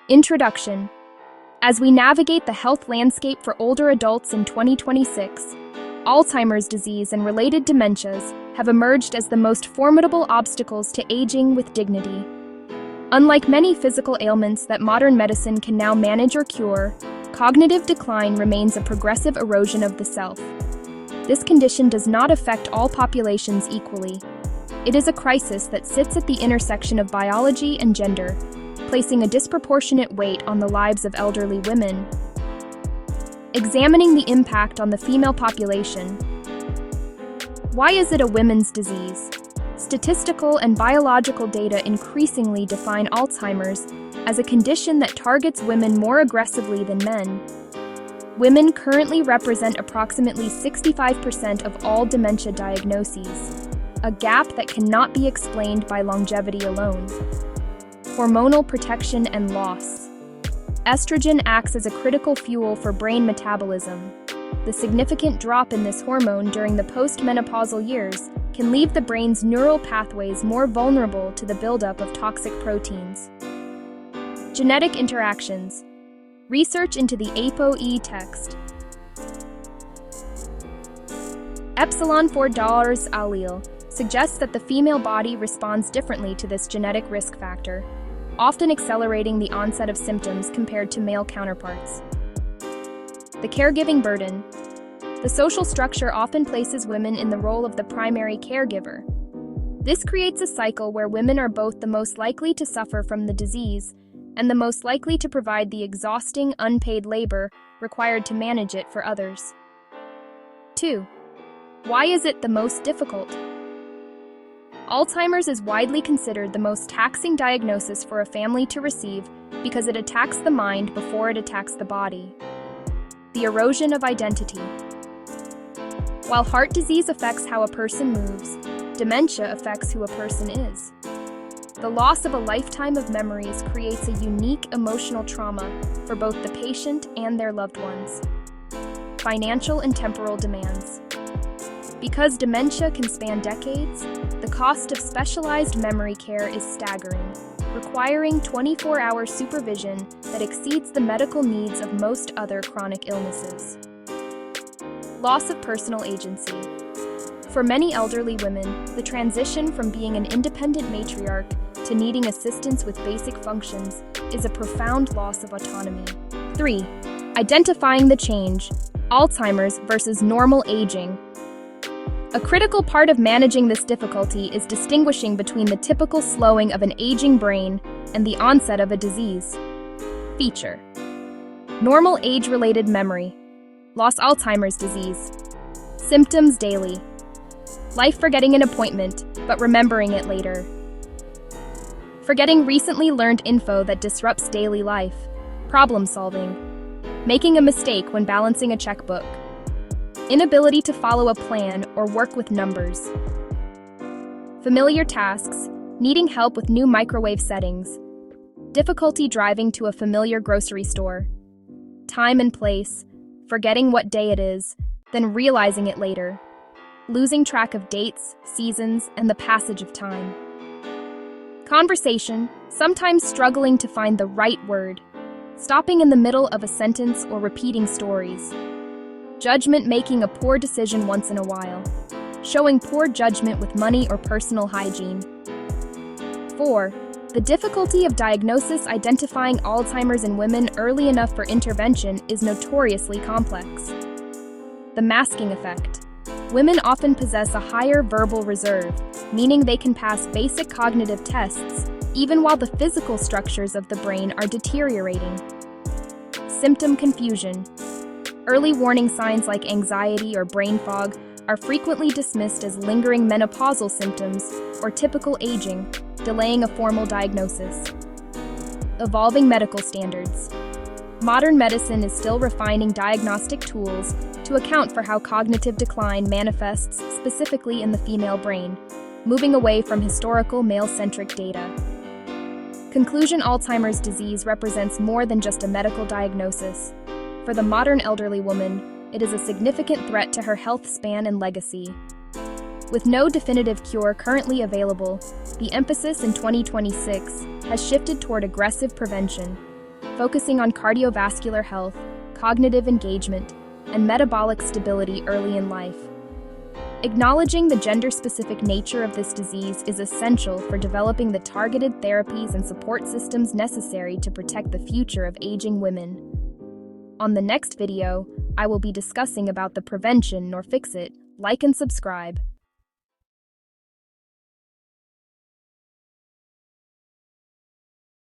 Introduction. As we navigate the health landscape for older adults in 2026, Alzheimer's disease and related dementias have emerged as the most formidable obstacles to aging with dignity. Unlike many physical ailments that modern medicine can now manage or cure, cognitive decline remains a progressive erosion of the self. This condition does not affect all populations equally. It is a crisis that sits at the intersection of biology and gender, placing a disproportionate weight on the lives of elderly women. Examining the impact on the female population. Why is it a women's disease? Statistical and biological data increasingly define Alzheimer's as a condition that targets women more aggressively than men. Women currently represent approximately 65% of all dementia diagnoses, a gap that cannot be explained by longevity alone. Hormonal protection and loss. Estrogen acts as a critical fuel for brain metabolism. The significant drop in this hormone during the postmenopausal years can leave the brain's neural pathways more vulnerable to the buildup of toxic proteins. Genetic interactions. Research into the ApoE text. Epsilon 4 allele suggests that the female body responds differently to this genetic risk factor, often accelerating the onset of symptoms compared to male counterparts. The caregiving burden. The social structure often places women in the role of the primary caregiver. This creates a cycle where women are both the most likely to suffer from the disease and the most likely to provide the exhausting, unpaid labor required to manage it for others. 2. Why is it the most difficult? Alzheimer's is widely considered the most taxing diagnosis for a family to receive because it attacks the mind before it attacks the body. The erosion of identity. While heart disease affects how a person moves, dementia affects who a person is. The loss of a lifetime of memories creates a unique emotional trauma for both the patient and their loved ones. Financial and temporal demands. Because dementia can span decades, the cost of specialized memory care is staggering, requiring 24-hour supervision that exceeds the medical needs of most other chronic illnesses. Loss of personal agency. For many elderly women, the transition from being an independent matriarch to needing assistance with basic functions is a profound loss of autonomy. 3. Identifying the change. Alzheimer's versus normal aging. A critical part of managing this difficulty is distinguishing between the typical slowing of an aging brain and the onset of a disease. Feature. Normal age-related memory. Lost Alzheimer's disease. Symptoms daily. Life forgetting an appointment, but remembering it later. Forgetting recently learned info that disrupts daily life. Problem solving. Making a mistake when balancing a checkbook. Inability to follow a plan or work with numbers. Familiar tasks, needing help with new microwave settings. Difficulty driving to a familiar grocery store. Time and place, forgetting what day it is, then realizing it later. Losing track of dates, seasons, and the passage of time. Conversation, sometimes struggling to find the right word. Stopping in the middle of a sentence or repeating stories. Judgment, making a poor decision once in a while. Showing poor judgment with money or personal hygiene. 4. The difficulty of diagnosis. Identifying Alzheimer's in women early enough for intervention is notoriously complex. The masking effect. Women often possess a higher verbal reserve, meaning they can pass basic cognitive tests even while the physical structures of the brain are deteriorating. Symptom confusion. Early warning signs like anxiety or brain fog are frequently dismissed as lingering menopausal symptoms or typical aging, delaying a formal diagnosis. Evolving medical standards. Modern medicine is still refining diagnostic tools to account for how cognitive decline manifests specifically in the female brain, moving away from historical male-centric data. Conclusion. Alzheimer's disease represents more than just a medical diagnosis. For the modern elderly woman, it is a significant threat to her health span and legacy. With no definitive cure currently available, the emphasis in 2026 has shifted toward aggressive prevention, focusing on cardiovascular health, cognitive engagement, and metabolic stability early in life. Acknowledging the gender-specific nature of this disease is essential for developing the targeted therapies and support systems necessary to protect the future of aging women. On the next video, I will be discussing about the prevention nor fix it. Like and subscribe.